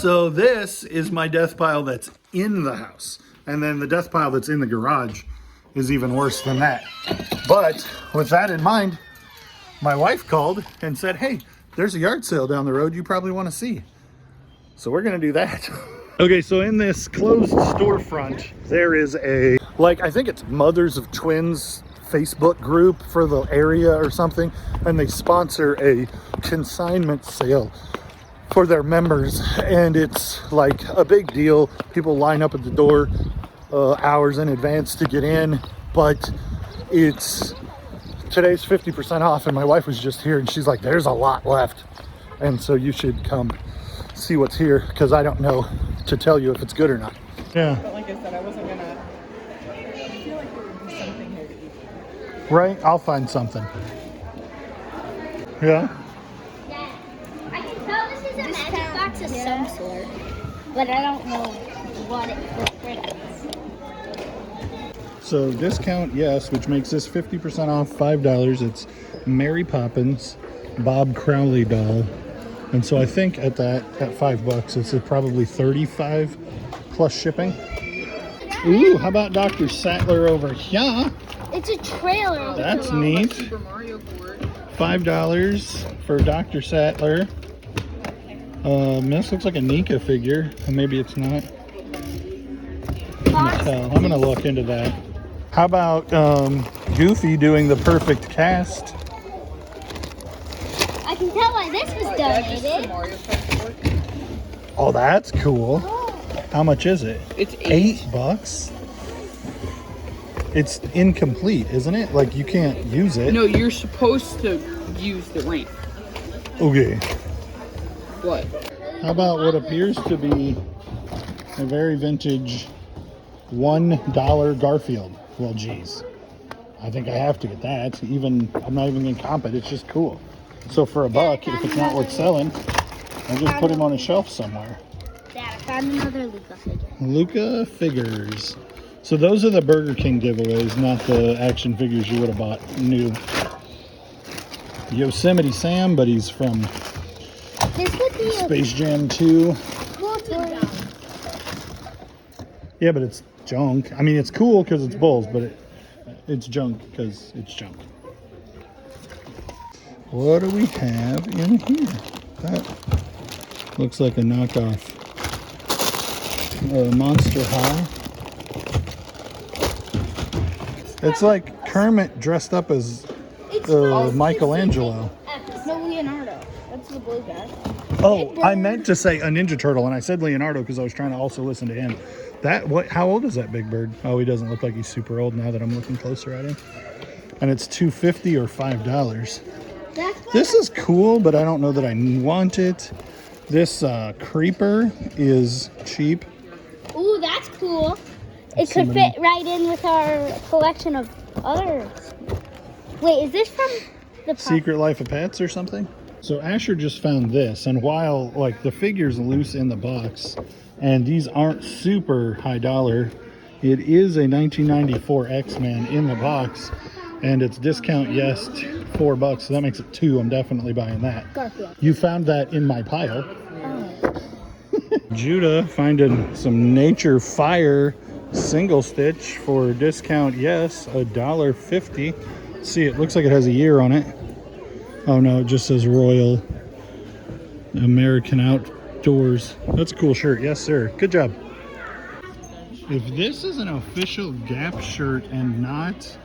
So this is my death pile that's in the house. And then the death pile that's in the garage is even worse than that. But with that in mind, my wife called and said, hey, there's a yard sale down the road you probably want to see. So we're going to do that. Okay, so in this closed storefront, there is a, I think it's Mothers of Twins Facebook group for the area or something. And they sponsor a consignment sale for their members. And it's like a big deal. People line up at the door hours in advance to get in. But today's 50% off. And my wife was just here and she's like, there's a lot left. And so you should come see what's here, because I don't know to tell you if it's good or not. Yeah. But like I said, I wasn't gonna. I feel like there would be something here to eat. Right? I'll find something. Yeah? Yeah. I can tell this is a magic box of some sort, but I don't know what it is. So discount, yes, which makes this 50% off, $5. It's Mary Poppins Bob Crowley doll. And so I think at $5, it's probably 35 plus shipping. Ooh, how about Dr. Sattler over here? It's a trailer. That's neat. Super Mario board. $5 for Dr. Sattler. This looks like a Nika figure. Maybe it's not. Can't tell. I'm gonna look into that. How about Goofy doing the perfect cast? I can tell why this was donated. Oh, that's cool. How much is it? It's $8. It's incomplete, isn't it? Like, you can't use it. No, you're supposed to use the ramp. Okay. What? How about what appears to be a very vintage $1 Garfield? Well, geez. I think I have to get that. I'm not even gonna comp it. It's just cool. So for $1, if it's not worth selling, I'll just put him on a shelf somewhere. Dad, I found another Luca figure. Luca figures. So those are the Burger King giveaways, not the action figures you would have bought new. Yosemite Sam, but he's from This would be Space Jam 2. cool toy. Yeah, but it's junk. I mean, it's cool because it's bulls, but it's junk because it's junk. What do we have in here? That looks like a knockoff Monster High. It's like Kermit dressed up as Michelangelo. No, Leonardo. That's the blue guy. Oh, I meant to say a Ninja Turtle, and I said Leonardo because I was trying to also listen to him. How old is that big bird? Oh, he doesn't look like he's super old now that I'm looking closer at him. And it's $2.50 or $5. This is cool, but I don't know that I want it. This creeper is cheap. Ooh, that's cool. It could fit right in with our collection of others. Wait, is this from the Secret Life of Pets or something? So Asher just found this, and while the figure's loose in the box, and these aren't super high dollar, it is a 1994 X-Men in the box. And it's discount, yes, $4, so that makes it 2. I'm definitely buying that. Garfield. You found that in my pile. Oh. Judah finding some Nature Fire single stitch for discount, yes, $1.50. See, it looks like it has a year on it. Oh no, it just says Royal American Outdoors. That's a cool shirt, yes sir. Good job. If this is an official Gap shirt and not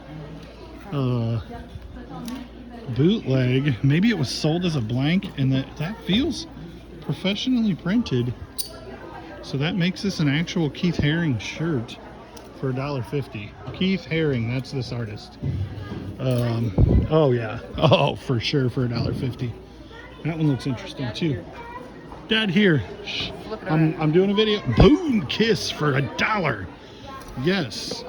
bootleg, maybe it was sold as a blank, and that feels professionally printed, so that makes this an actual Keith Haring shirt for $1.50. Keith Haring, that's this artist. Oh yeah, oh for sure, for $1.50. That one looks interesting too. Dad, here, I'm doing a video. Boom Kiss for $1. Yes.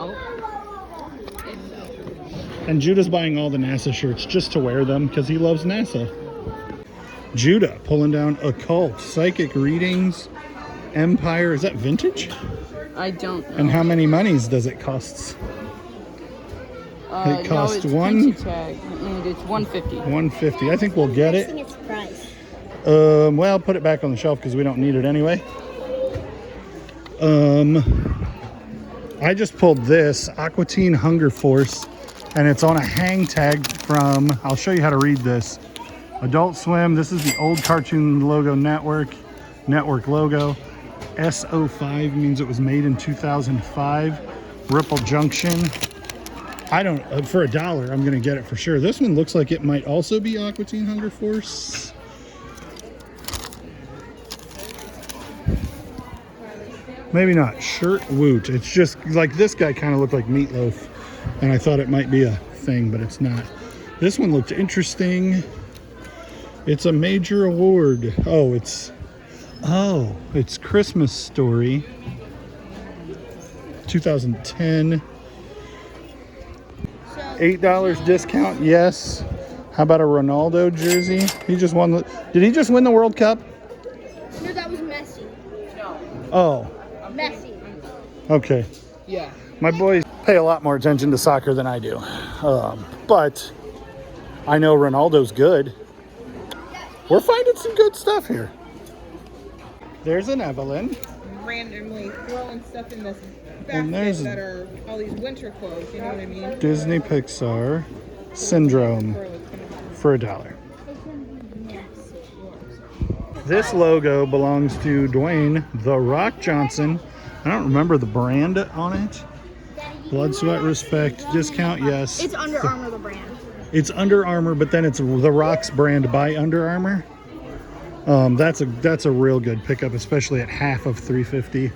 And Judah's buying all the NASA shirts just to wear them because he loves NASA. Judah pulling down Occult, Psychic Readings, Empire. Is that vintage? I don't know. And how many monies does it cost? It costs no, it's Princey tag, and it's $150. $150. I think we'll get it. Its price. Well, put it back on the shelf because we don't need it anyway. I just pulled this Aqua Teen Hunger Force, and it's on a hang tag from, I'll show you how to read this. Adult Swim. This is the old Cartoon Logo Network logo. S05 means it was made in 2005. Ripple Junction. I don't, for $1, I'm gonna get it for sure. This one looks like it might also be Aqua Teen Hunger Force. Maybe not. Shirt Woot. It's just like this guy kind of looked like Meatloaf, and I thought it might be a thing, but it's not. This one looked interesting. It's a major award. Oh, it's Christmas Story 2010. $8 discount, yes. How about a Ronaldo jersey? He just won. Did he just win the World Cup? No, that was Messi. Oh. Messi. Okay. Yeah. My boys pay a lot more attention to soccer than I do. But I know Ronaldo's good. We're finding some good stuff here. There's an Evelyn. Randomly throwing stuff in this And basket there's that are all these winter clothes, you know what I mean? Disney Pixar Syndrome for $1. This logo belongs to Dwayne "The Rock" Johnson. I don't remember the brand on it. Blood, Sweat, Respect, discount, yes. It's Under Armour, the brand. It's Under Armour, but then it's The Rock's brand by Under Armour. That's a real good pickup, especially at half of $350.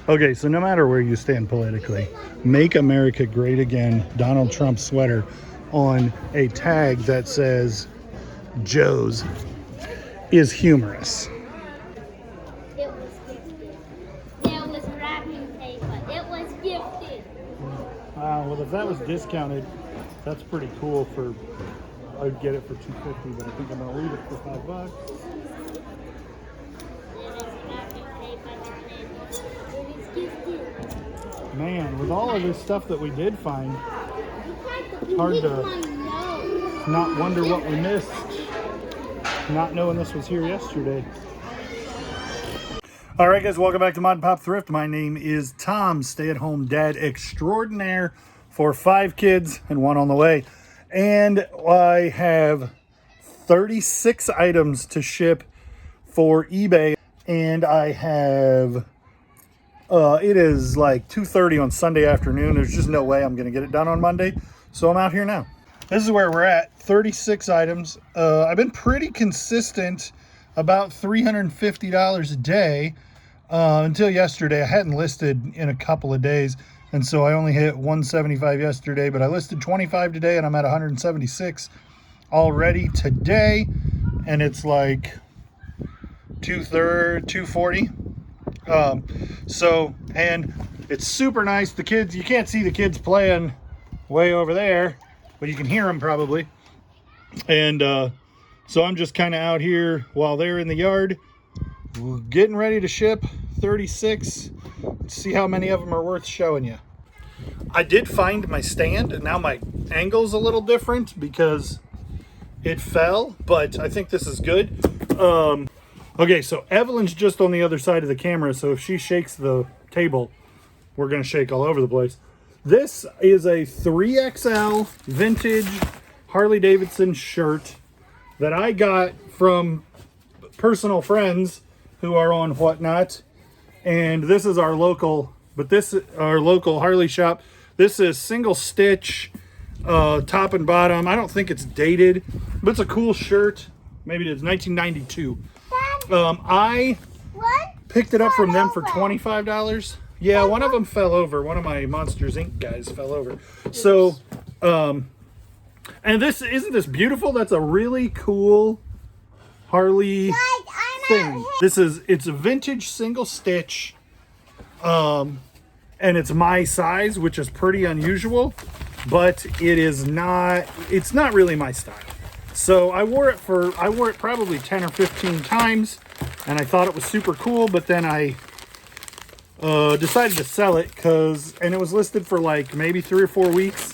Okay, so no matter where you stand politically, "Make America Great Again" Donald Trump sweater on a tag that says Joe's is humorous. It was gifted. There was wrapping paper. It was gifted. Well, if that was discounted, that's pretty cool. I'd get it for $250, but I think I'm gonna leave it for $5. There is wrapping paper on it. It is gifted. Man, with all of this stuff that we did find, Hard to not wonder what we missed, not knowing this was here yesterday. All right, guys, welcome back to Mod Pop Thrift. My name is Tom, stay-at-home dad extraordinaire for 5 kids and 1 on the way. And I have 36 items to ship for eBay, and I have it is like 2:30 on Sunday afternoon. There's just no way I'm gonna get it done on Monday, so I'm out here now. This is where we're at. 36 items. I've been pretty consistent, about $350 a day until yesterday. I hadn't listed in a couple of days, and so I only hit 175 yesterday, but I listed 25 today, and I'm at 176 already today, and it's like 240. And it's super nice. The kids, you can't see the kids playing way over there, but you can hear them probably. And so I'm just kind of out here while they're in the yard, getting ready to ship 36. Let's see how many of them are worth showing you. I did find my stand, and now my angle's a little different because it fell, but I think this is good. Okay, so Evelyn's just on the other side of the camera, so if she shakes the table, we're gonna shake all over the place. This is a 3XL vintage Harley Davidson shirt that I got from personal friends who are on Whatnot, and this is our local Harley shop. This is single stitch, top and bottom. I don't think it's dated, but it's a cool shirt. Maybe it's 1992. I picked it up from them for $25. Yeah, one of them fell over. One of my Monsters Inc. guys fell over. So, and isn't this beautiful? That's a really cool Harley thing. It's a vintage single stitch, and it's my size, which is pretty unusual, but it's not really my style. So I wore it probably 10 or 15 times, and I thought it was super cool, but then I decided to sell it and it was listed for like maybe 3 or 4 weeks.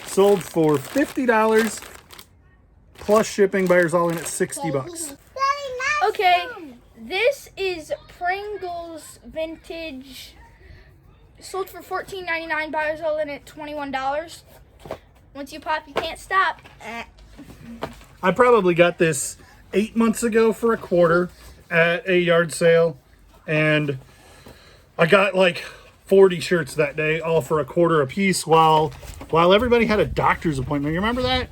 Sold for $50. plus shipping. Buyers all in at 60 bucks. Okay, this is Pringles vintage. Sold for $14.99. Buyers all in at $21. Once you pop, you can't stop. I probably got this 8 months ago for a quarter at a yard sale, and I got like 40 shirts that day, all for a quarter a piece, while everybody had a doctor's appointment. You remember that?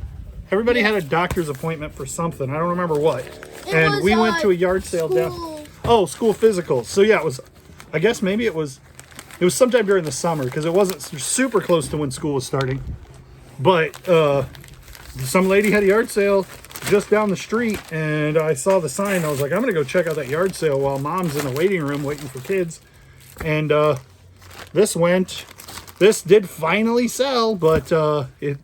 Everybody had a doctor's appointment for something. I don't remember what. And we went to a yard sale down. Oh, school physicals. So yeah, it was, I guess maybe it was sometime during the summer, because it wasn't super close to when school was starting. But some lady had a yard sale just down the street, and I saw the sign. I was like, I'm gonna go check out that yard sale while mom's in the waiting room waiting for kids. And this did finally sell, but it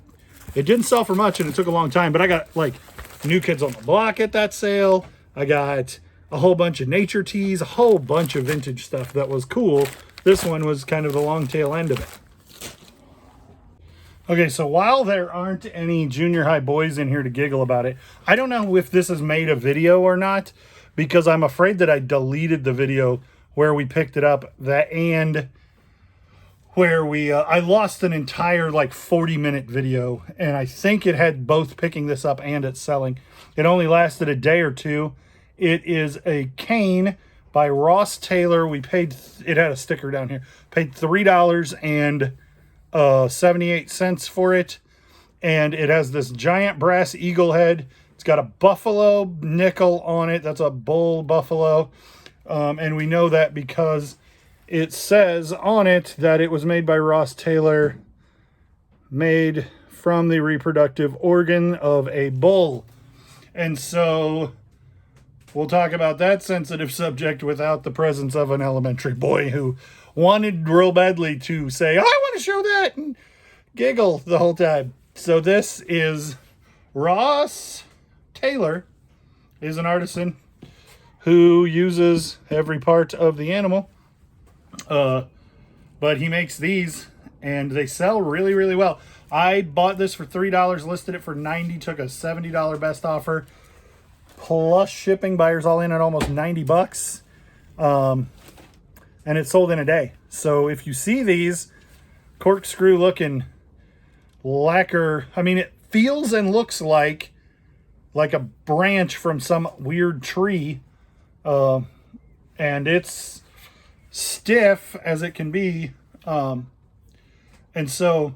didn't sell for much, and it took a long time. But I got like New Kids on the Block at that sale. I got a whole bunch of nature tees, a whole bunch of vintage stuff that was cool. This one was kind of the long tail end of it. Okay, so while there aren't any junior high boys in here to giggle about it, I don't know if this has made a video or not, because I'm afraid that I deleted the video where we picked it up, and where I lost an entire like 40-minute video, and I think it had both picking this up and it selling. It only lasted a day or two. It is a cane by Ross Taylor. We paid, it had a sticker down here, paid $3.78 for it. And it has this giant brass eagle head. It's got a buffalo nickel on it. That's a bull buffalo. And we know that because it says on it that it was made by Ross Taylor, made from the reproductive organ of a bull. And so we'll talk about that sensitive subject without the presence of an elementary boy who wanted real badly to say, I want to show that, and giggle the whole time. So this is Ross Taylor, is an artisan who uses every part of the animal. But he makes these, and they sell really, really well. I bought this for $3, listed it for $90, took a $70 best offer, plus shipping. Buyers all in at almost 90 bucks. And it sold in a day. So if you see these corkscrew looking lacquer, I mean, it feels and looks like a branch from some weird tree. And it's stiff as it can be. And so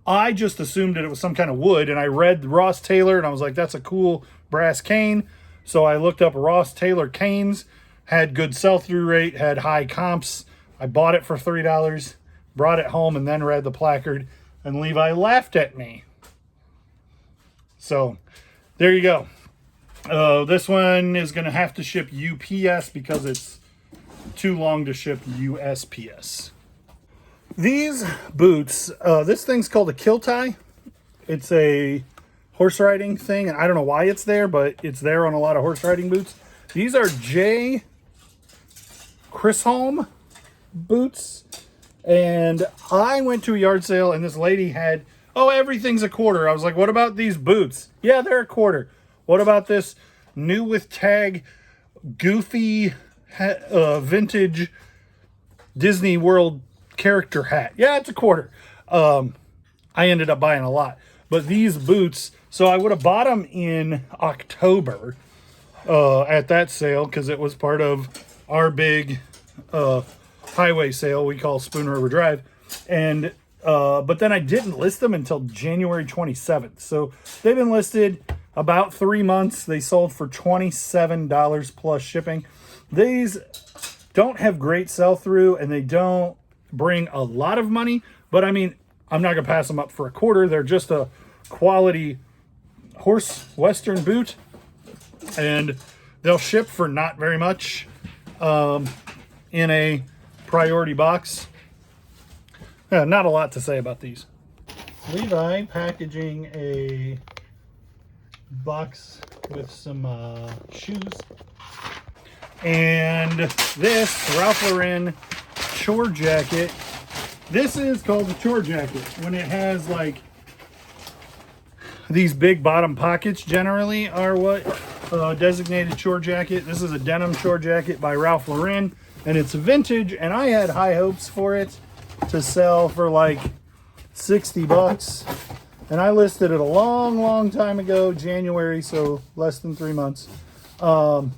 I just assumed that it was some kind of wood, and I read Ross Taylor and I was like, that's a cool brass cane. So I looked up Ross Taylor canes, had good sell-through rate, had high comps. I bought it for $3, brought it home, and then read the placard, and Levi laughed at me. So there you go. This one is going to have to ship UPS because it's too long to ship USPS. These boots, this thing's called a kill tie. It's a horse riding thing, and I don't know why it's there, but it's there on a lot of horse riding boots. These are J. Chisholm boots, and I went to a yard sale, and this lady had, oh, everything's a quarter. I was like, what about these boots? Yeah, they're a quarter. What about this new with tag, goofy, vintage Disney World character hat? Yeah, it's a quarter. I ended up buying a lot. But these boots, so I would have bought them in October at that sale, because it was part of our big highway sale we call Spoon River Drive. And but then I didn't list them until January 27th. So they've been listed about 3 months. They sold for $27 plus shipping. These don't have great sell-through, and they don't bring a lot of money, but I mean, I'm not gonna pass them up for a quarter. They're just a quality horse western boot, and they'll ship for not very much in a priority box. Yeah, not a lot to say about these. Levi packaging a box with some shoes, and this Ralph Lauren chore jacket. This is called the chore jacket when it has like these big bottom pockets generally are what designated shore jacket. This is a denim shore jacket by Ralph Lauren, and it's vintage, and I had high hopes for it to sell for like 60 bucks. And I listed it a long time ago, January, so less than 3 months. But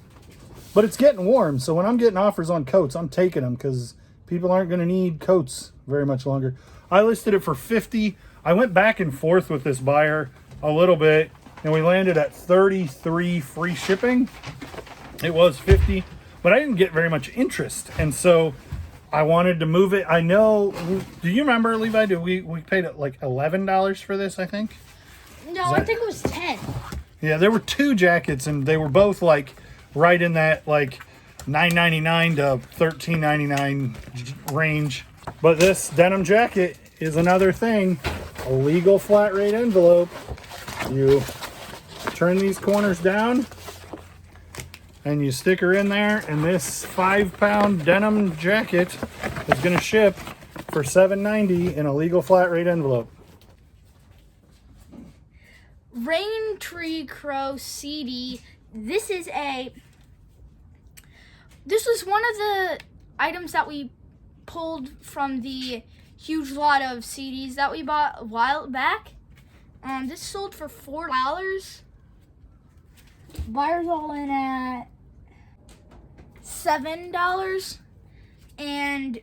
it's getting warm, so when I'm getting offers on coats, I'm taking them because people aren't going to need coats very much longer. I listed it for 50. I went back and forth with this buyer a little bit, and we landed at 33 free shipping. It was 50, but I didn't get very much interest, and so I wanted to move it. I know, do you remember, Levi, we paid like $11 for this, I think? No, I think it was 10. Yeah, there were 2 jackets, and they were both like right in that like $9.99 to $13.99 range. But this denim jacket is another thing. A legal flat rate envelope. You turn these corners down and you stick her in there, and this 5-pound denim jacket is going to ship for $7.90 in a legal flat rate envelope. Rain Tree Crow CD. This was one of the items that we pulled from the huge lot of CDs that we bought a while back. This sold for $4. Buyers all in at $7, and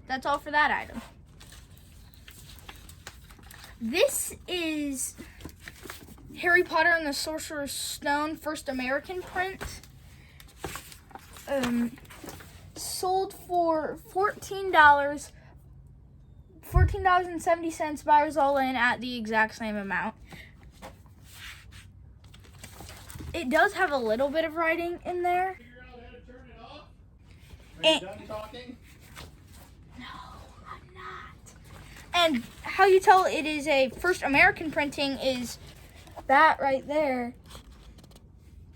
that's all for that item. This is Harry Potter and the Sorcerer's Stone first American print. Sold for $14.70. Buyers all in at the exact same amount. It does have a little bit of writing in there. Figure out how to turn it off? Are you done talking? No, I'm not. And how you tell it is a first American printing is that right there.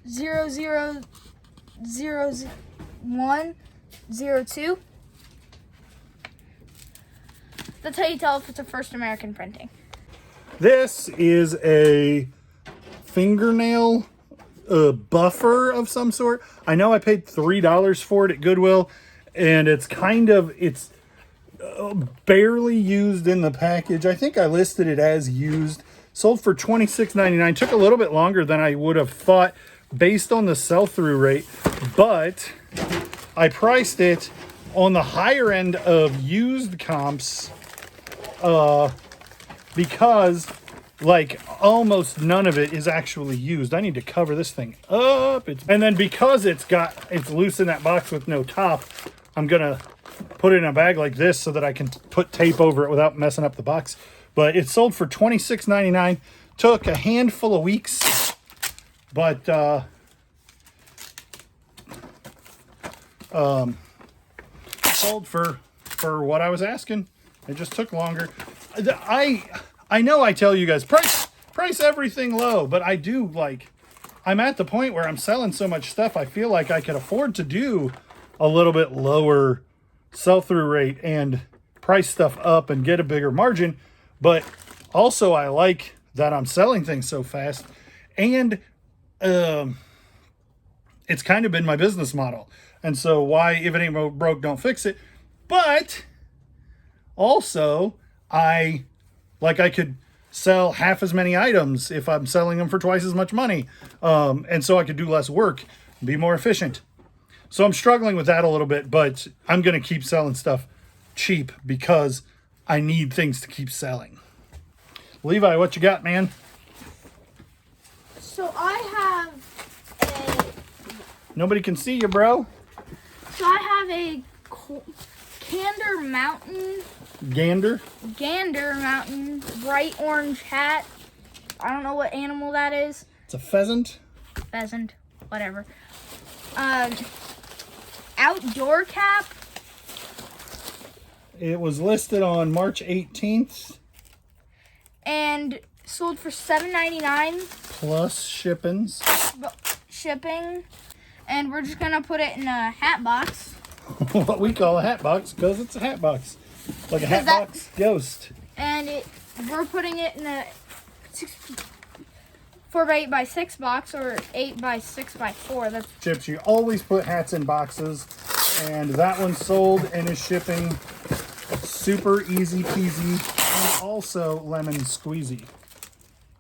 0000102. That's how you tell if it's a first American printing. This is a fingernail buffer of some sort. I know I paid $3 for it at Goodwill, and it's barely used in the package. I think I listed it as used. Sold for $26.99. Took a little bit longer than I would have thought based on the sell-through rate, but I priced it on the higher end of used comps because like almost none of it is actually used. I need to cover this thing up. And then because it's loose in that box with no top, I'm gonna put it in a bag like this so that I can put tape over it without messing up the box. But it sold for $26.99. Took a handful of weeks, but sold for what I was asking. It just took longer. I know I tell you guys price everything low, but I'm at the point where I'm selling so much stuff, I feel like I could afford to do a little bit lower sell-through rate and price stuff up and get a bigger margin. But also I like that I'm selling things so fast, and it's kind of been my business model. And so why, if it ain't broke, don't fix it. But also I could sell half as many items if I'm selling them for twice as much money. And so I could do less work, be more efficient. So I'm struggling with that a little bit, but I'm going to keep selling stuff cheap because I need things to keep selling. Levi, what you got, man? So I have Nobody can see you, bro. a Gander Mountain bright orange hat. I don't know what animal that is. It's a pheasant. Pheasant, whatever. Outdoor cap. It was listed on March 18th. And sold for $7.99 plus shipping. And we're just gonna put it in a hat box. What we call a hat box, because it's a hat box. Like a hat box ghost. and we're putting it in a 4x8x6 box or 8x6x4. That's Chips, you always put hats in boxes, and that one sold and is shipping super easy peasy, and also lemon squeezy.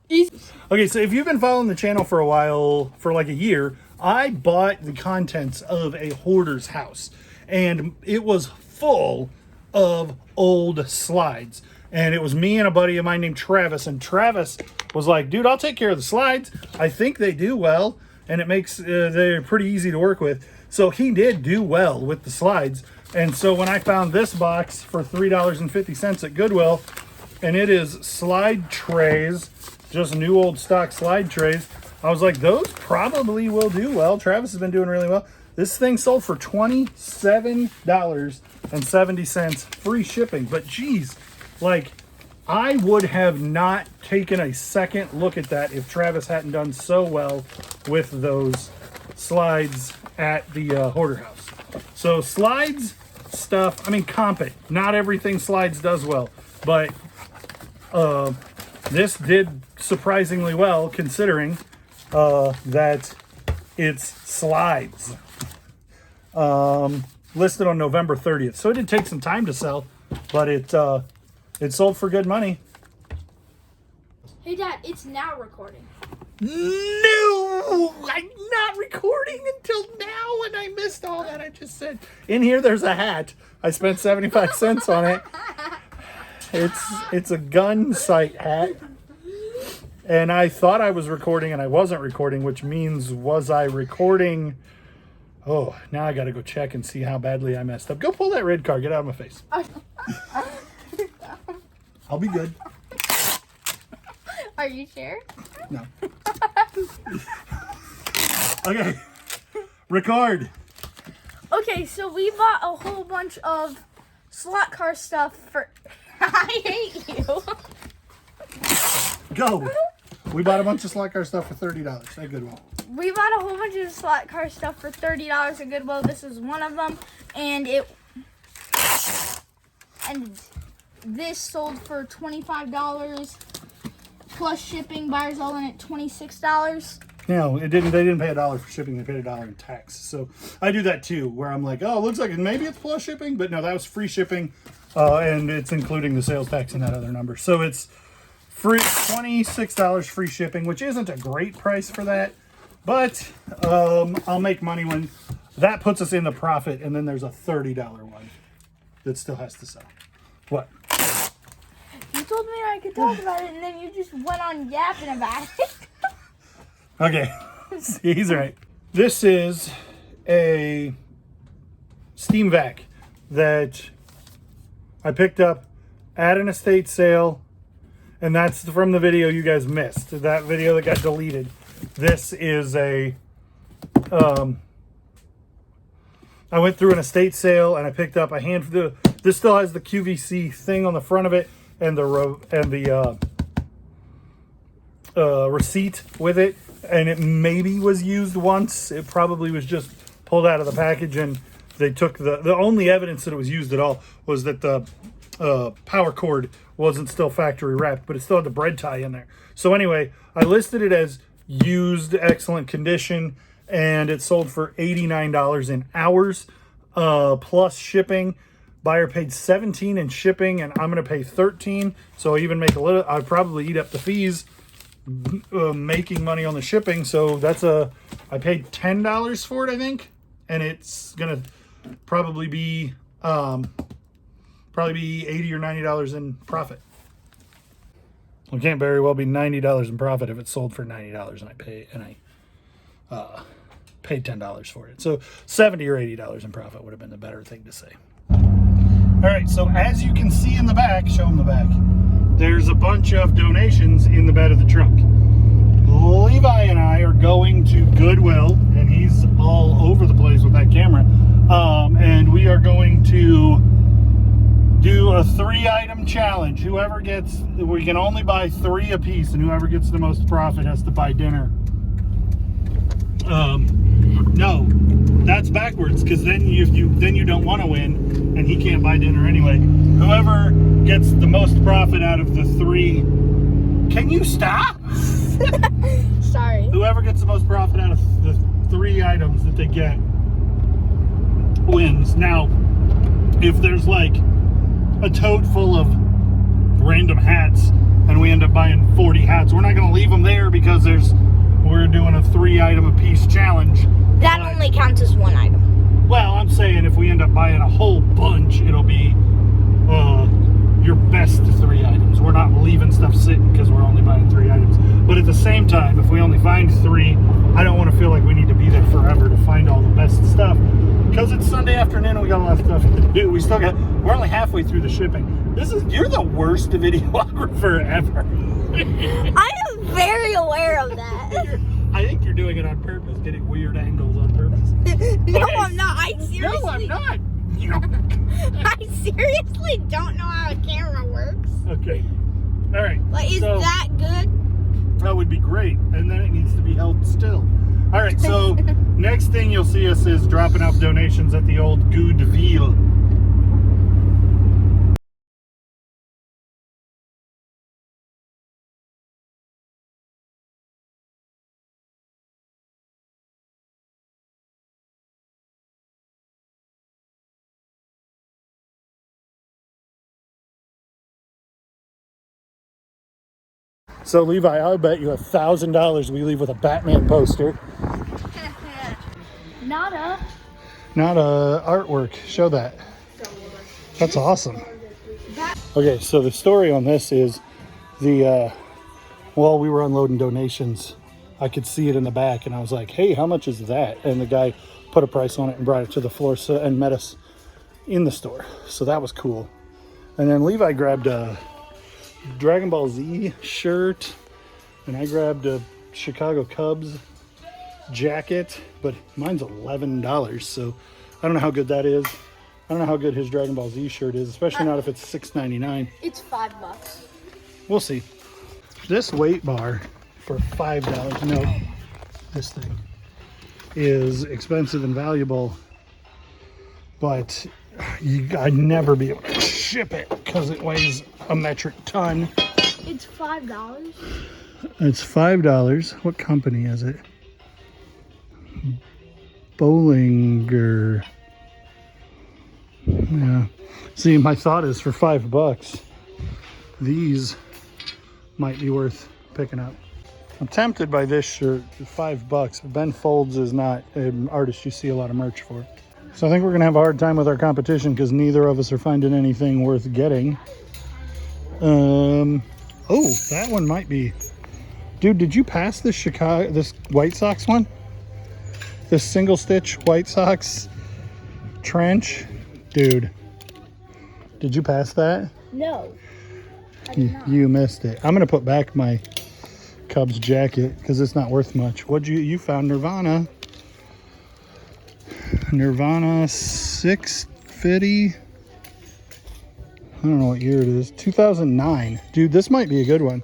easy. Okay, so if you've been following the channel for a while, for like a year, I bought the contents of a hoarder's house, and it was full of old slides. And it was me and a buddy of mine named Travis, and Travis was like, dude, I'll take care of the slides. I think they do well, and it makes, they're pretty easy to work with. So he did do well with the slides. And so when I found this box for $3.50 at Goodwill, and it is slide trays, just new old stock slide trays, I was like, those probably will do well. Travis has been doing really well. This thing sold for $27.70, free shipping. But geez, like, I would have not taken a second look at that if Travis hadn't done so well with those slides at the hoarder house. So slides stuff, I mean, comp it. Not everything slides does well, but this did surprisingly well considering that it's slides. Listed on November 30th. So it did take some time to sell, but it sold for good money. Hey, Dad, it's now recording. No, I'm not recording until now, and I missed all that I just said. In here, there's a hat. I spent 75 cents on it. It's a gun sight hat. And I thought I was recording, and I wasn't recording, which means, was I recording? Oh, now I got to go check and see how badly I messed up. Go pull that red car. Get out of my face. I'll be good. Are you sure? No. Okay. Record. Okay, so we bought a whole bunch of slot car stuff for... I hate you. Go. We bought a bunch of slot car stuff for $30 at Goodwill. We bought a whole bunch of slot car stuff for $30 at Goodwill. This is one of them, and this sold for $25 plus shipping. Buyers all in at $26. No, they didn't pay $1 for shipping. They paid $1 in tax. So I do that too, where I'm like, oh, it looks like maybe it's plus shipping, but no, that was free shipping, and it's including the sales tax and that other number. So it's free, $26 free shipping, which isn't a great price for that, but I'll make money when that puts us in the profit, and then there's a $30 one that still has to sell. What? You told me I could talk about it, and then you just went on yapping about it. Okay, he's right. This is a steam vac that I picked up at an estate sale, and that's from the video you guys missed, that video that got deleted. This is I went through an estate sale and I picked up a handful. This still has the QVC thing on the front of it and the receipt with it, and it maybe was used once. It probably was just pulled out of the package, and they took the only evidence that it was used at all was that the power cord wasn't still factory wrapped, but it still had the bread tie in there. So anyway, I listed it as used, excellent condition, and it sold for $89 in hours plus shipping. Buyer paid $17 in shipping, and I'm going to pay $13, so I even make a little. I'd probably eat up the fees making money on the shipping. So that's I paid $10 for it, I think, and it's going to probably be $80 or $90 in profit. Well, it can't very well be $90 in profit if it's sold for $90 and I paid $10 for it. So $70 or $80 in profit would have been the better thing to say. All right, so as you can see in the back, show them the back, there's a bunch of donations in the bed of the truck. Levi and I are going to Goodwill, and he's all over the place with that camera, and we are going to do a 3-item challenge. Whoever gets, we can only buy 3 a piece, and whoever gets the most profit has to buy dinner. No, that's backwards, because then you don't want to win, and he can't buy dinner anyway. Whoever gets the most profit out of the 3. Can you stop? Sorry. Whoever gets the most profit out of the 3 items that they get wins. Now, if there's like a tote full of random hats and we end up buying 40 hats, we're not going to leave them there because we're doing a 3 item a piece challenge. That only counts as 1 item. Well, I'm saying if we end up buying a whole bunch, it'll be your best 3 items. We're not leaving stuff sitting because we're only buying 3 items. But at the same time, if we only find 3, I don't want to feel like we need to be there forever to find all the best stuff. Because it's Sunday afternoon and we got a lot of stuff to do. We're only halfway through the shipping. You're the worst videographer ever. I am very aware of that. I think you're doing it on purpose, getting weird angles on purpose. No, Okay. I'm not. I seriously. No, I'm not. You know. I seriously don't know how a camera works. Okay. All right. Like, is that good? That would be great. And then it needs to be held still. All right. So next thing you'll see us is dropping off donations at the old Goodville. So Levi, I'll bet you $1,000 we leave with a Batman poster. Not a. Not a artwork. Show that. That's awesome. Okay, so the story on this is while we were unloading donations, I could see it in the back and I was like, hey, how much is that? And the guy put a price on it and brought it to the floor and met us in the store. So that was cool. And then Levi grabbed a Dragon Ball Z shirt and I grabbed a Chicago Cubs jacket, but mine's $11, so I don't know how good that is. I don't know how good his Dragon Ball Z shirt is, especially not if it's $6.99. It's $5. We'll see. This weight bar for $5, no, this thing is expensive and valuable, but I'd never be able to ship it because it weighs a metric ton. It's $5. It's $5. What company is it? Bollinger. Yeah. See, my thought is for $5, these might be worth picking up. I'm tempted by this shirt for $5. Ben Folds is not an artist you see a lot of merch for. So I think we're gonna have a hard time with our competition because neither of us are finding anything worth getting. Oh, that one might be. Dude, did you pass this White Sox one? This single stitch White Sox trench? Dude, did you pass that? No. I did not. You missed it. I'm gonna put back my Cubs jacket because it's not worth much. What'd you found? Nirvana 650. I don't know what year it is. 2009. Dude, this might be a good one.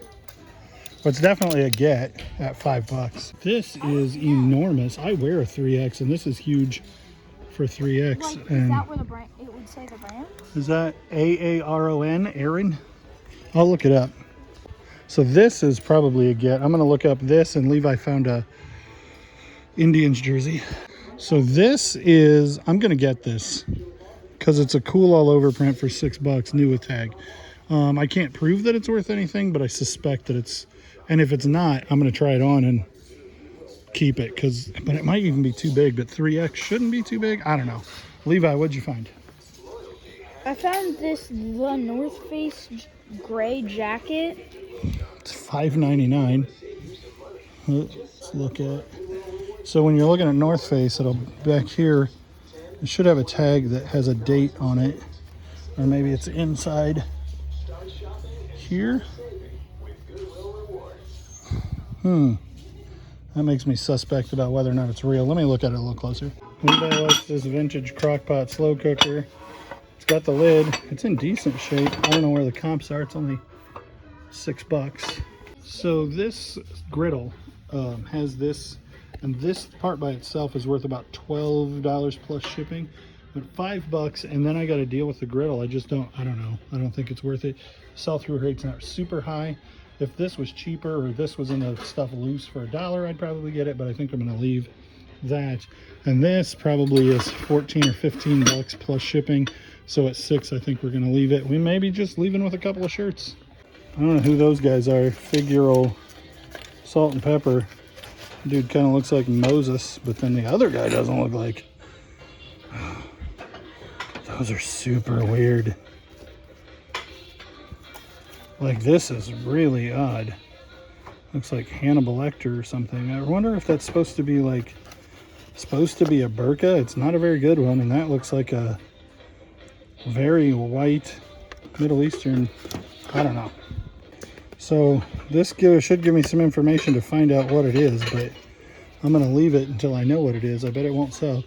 But it's definitely a get at $5. This is enormous. I wear a 3X and this is huge for 3X. Like, and is that where the brand, it would say the brand? is that AARON, Aaron? I'll look it up. So this is probably a get. I'm gonna look up this, and Levi found a Indians jersey. So this is, I'm gonna get this because it's a cool all over print for $6, new with tag. I can't prove that it's worth anything, but I suspect that it's, and if it's not, I'm gonna try it on and keep it but it might even be too big, but 3X shouldn't be too big. I don't know. Levi, what'd you find? I found the North Face gray jacket. It's $5.99. Let's look at. So when you're looking at North Face, it'll back here. It should have a tag that has a date on it, or maybe it's inside here. That makes me suspect about whether or not it's real. Let me look at it a little closer. Levi likes this vintage crockpot slow cooker. It's got the lid. It's in decent shape. I don't know where the comps are. It's only $6. So this griddle has this, and this part by itself is worth about $12 plus shipping. But $5, and then I got to deal with the griddle. I don't know. I don't think it's worth it. Sell-through rate's not super high. If this was cheaper, or this was in the stuff loose for $1, I'd probably get it, but I think I'm going to leave that. And this probably is 14 or 15 bucks plus shipping. So at $6, I think we're going to leave it. We may be just leaving with a couple of shirts. I don't know who those guys are. Figural salt and pepper. Dude kind of looks like Moses, but then the other guy doesn't look like. Those are super weird. Like, this is really odd. Looks like Hannibal Lecter or something. I wonder if that's supposed to be a burqa. It's not a very good one, and that looks like a very white Middle Eastern. I don't know. So this should give me some information to find out what it is, but I'm gonna leave it until I know what it is. I bet it won't sell.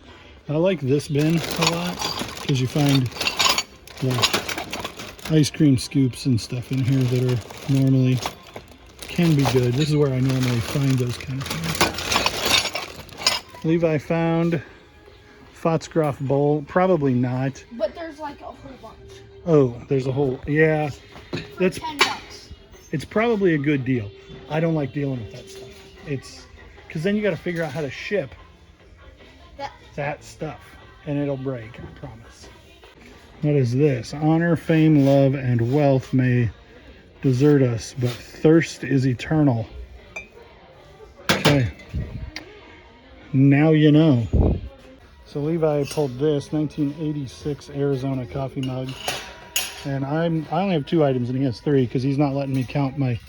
I like this bin a lot because you find like ice cream scoops and stuff in here that are normally can be good. This is where I normally find those kind of things. Levi found Foxcroft bowl. Probably not. But there's like a whole bunch. Oh, there's a whole, yeah. That's $10. It's probably a good deal. I don't like dealing with that stuff. It's because then you got to figure out how to ship that stuff, and it'll break, I promise. What is this? Honor, fame, love, and wealth may desert us, but thirst is eternal. Okay. Now you know. So Levi pulled this 1986 Arizona coffee mug. And I only have 2 items, and he has 3 because he's not letting me count my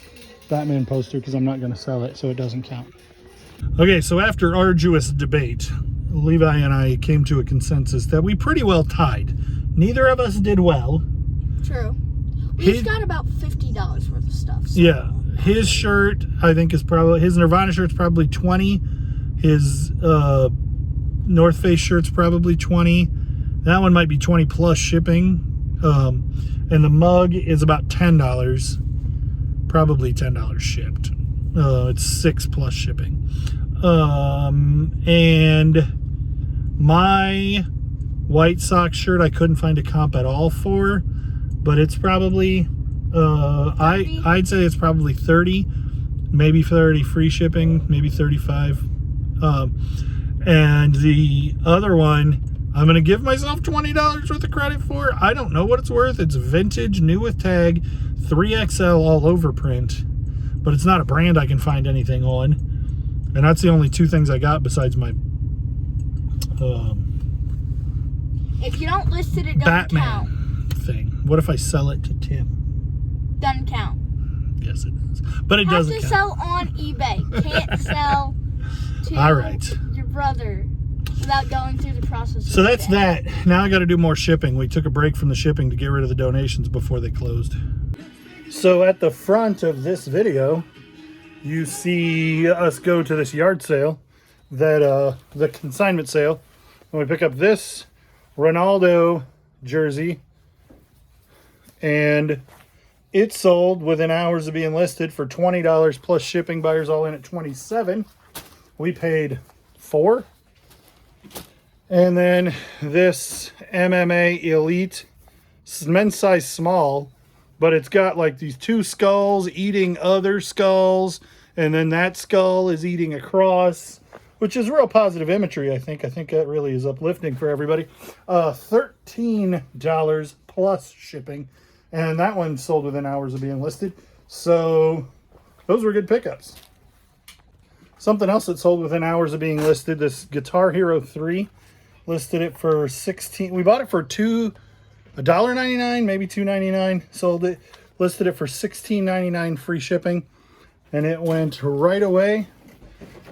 Batman poster because I'm not going to sell it, so it doesn't count. Okay, so after arduous debate, Levi and I came to a consensus that we pretty well tied. Neither of us did well. True. We've got about $50 worth of stuff. So. Yeah, his shirt I think is probably, his Nirvana shirt's probably 20. His North Face shirt's probably 20. That one might be 20 plus shipping. And the mug is about $10, probably $10 shipped. It's 6 plus shipping. And my White Sox shirt I couldn't find a comp at all for, but it's probably I'd say it's probably 30, maybe 30 free shipping, maybe 35. And the other one I'm going to give myself $20 worth of credit for. I don't know what it's worth. It's vintage, new with tag, 3XL all over print. But it's not a brand I can find anything on. And that's the only 2 things I got besides my if you don't list it, it doesn't Batman count. thing. What if I sell it to Tim? Doesn't count. Yes, it does. But it doesn't count. Have to sell on eBay. Can't sell to All right. your brother without going through the process. So that's that. Now I got to do more shipping. We took a break from the shipping to get rid of the donations before they closed. So at the front of this video, you see us go to this yard sale, that the consignment sale, and we pick up this Ronaldo jersey, and it sold within hours of being listed for $20 plus shipping. Buyers all in at $27. We paid $4. And then this MMA Elite, men's size small, but it's got like these 2 skulls eating other skulls, and then that skull is eating a cross, which is real positive imagery, I think. I think that really is uplifting for everybody. $13 plus shipping, and that one sold within hours of being listed. So those were good pickups. Something else that sold within hours of being listed, this Guitar Hero 3. Listed it for $16. We bought it for $1.99, maybe $2.99. Sold it, listed it for $16.99 free shipping, and it went right away.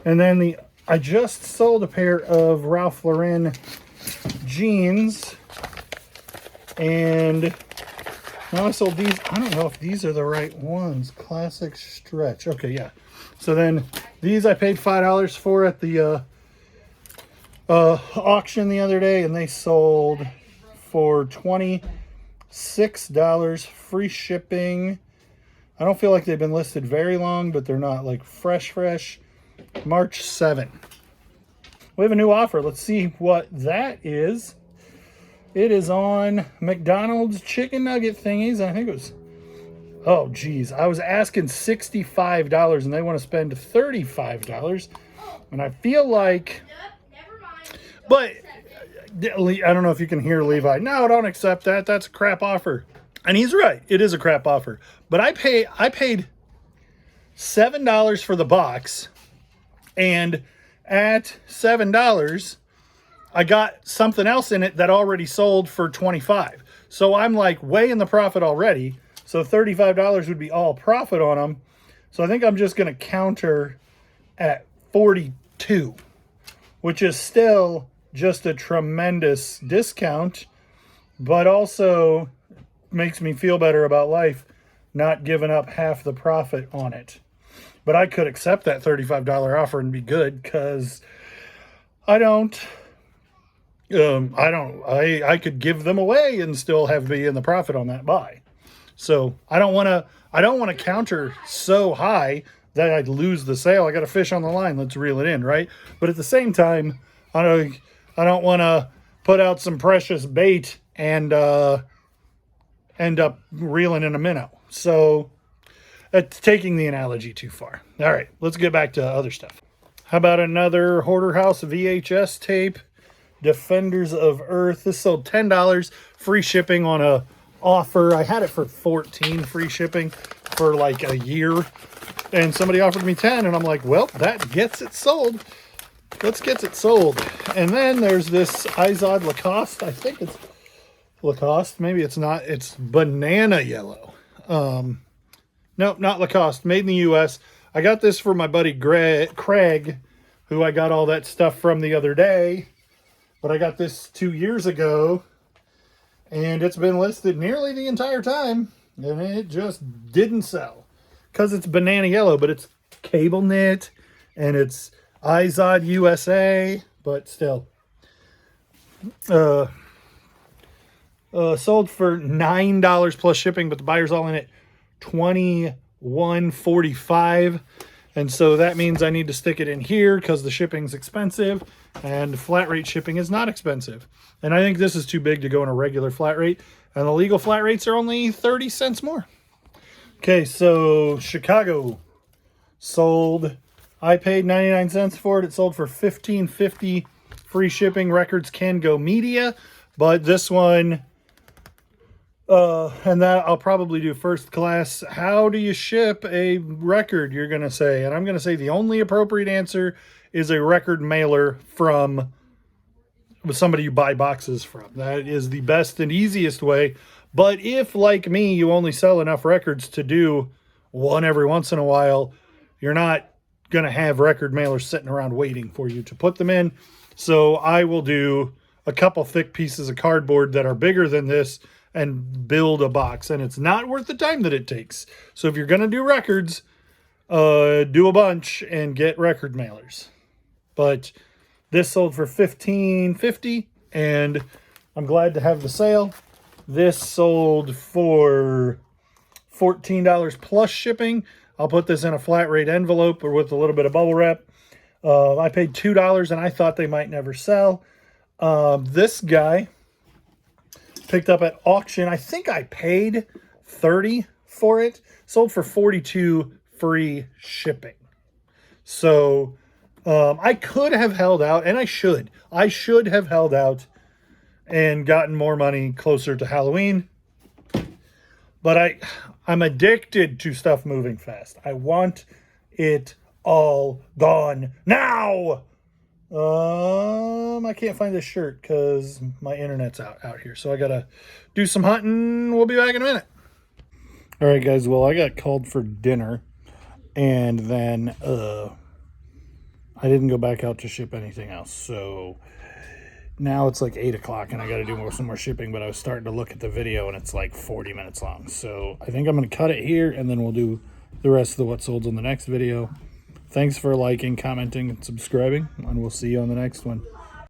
And then I just sold a pair of Ralph Lauren jeans, and now I sold these. I don't know if these are the right ones. Classic stretch. Okay, yeah. So then these I paid $5 for at the auction the other day, and they sold for $26 free shipping. I don't feel like they've been listed very long, but they're not like fresh. March 7. We have a new offer. Let's see what that is. It is on McDonald's chicken nugget thingies. I think it was, oh geez, I was asking $65 and they want to spend $35. And I feel like, Never mind. but I don't know if you can hear Levi. No, don't accept that. That's a crap offer. And he's right. It is a crap offer. But I paid $7 for the box. And at $7, I got something else in it that already sold for $25. So I'm like way in the profit already. So $35 would be all profit on them. So I think I'm just going to counter at 42, which is still just a tremendous discount, but also makes me feel better about life, not giving up half the profit on it. But I could accept that $35 offer and be good, because I could give them away and still have be in the profit on that buy. So I don't want to counter so high that I'd lose the sale. I got a fish on the line. Let's reel it in, right? But at the same time, I don't want to put out some precious bait and end up reeling in a minnow. So that's taking the analogy too far. All right, let's get back to other stuff. How about another Hoarder House VHS tape? Defenders of Earth. This sold $10, free shipping on a offer. I had it for $14, free shipping for like a year. And somebody offered me 10, and I'm like, well, that gets it sold. Let's get it sold. And then there's this Izod Lacoste. I think it's Lacoste. Maybe it's not. It's banana yellow. Nope, not Lacoste. Made in the U.S. I got this for my buddy Craig, who I got all that stuff from the other day. But I got this 2 years ago, and it's been listed nearly the entire time, and it just didn't sell. Because it's banana yellow, but it's cable knit, and it's Izod USA, but still. Sold for $9 plus shipping, but the buyer's all in at $21.45. And so that means I need to stick it in here because the shipping's expensive, and flat rate shipping is not expensive. And I think this is too big to go in a regular flat rate, and the legal flat rates are only 30 cents more. Okay, so Chicago sold. I paid 99 cents for it. It sold for $15.50. Free shipping. Records Can Go Media. But this one, and that I'll probably do first class. How do you ship a record, you're going to say? And I'm going to say the only appropriate answer is a record mailer from somebody you buy boxes from. That is the best and easiest way. But if, like me, you only sell enough records to do one every once in a while, you're not going to have record mailers sitting around waiting for you to put them in. So I will do a couple thick pieces of cardboard that are bigger than this and build a box. And it's not worth the time that it takes. So if you're going to do records, do a bunch and get record mailers. But this sold for $15.50, and I'm glad to have the sale. This sold for $14 plus shipping. I'll put this in a flat rate envelope or with a little bit of bubble wrap. I paid $2, and I thought they might never sell. This guy picked up at auction. I think I paid $30 for it. Sold for $42 free shipping. So I could have held out, and I should. I should have held out and gotten more money closer to Halloween. But I'm addicted to stuff moving fast. I want it all gone now. I can't find this shirt because my internet's out here. So I got to do some hunting. We'll be back in a minute. All right, guys. Well, I got called for dinner, and then I didn't go back out to ship anything else. So now it's like 8 o'clock and I got to do some more shipping, but I was starting to look at the video and it's like 40 minutes long. So I think I'm going to cut it here, and then we'll do the rest of the what solds on the next video. Thanks for liking, commenting, and subscribing, and we'll see you on the next one.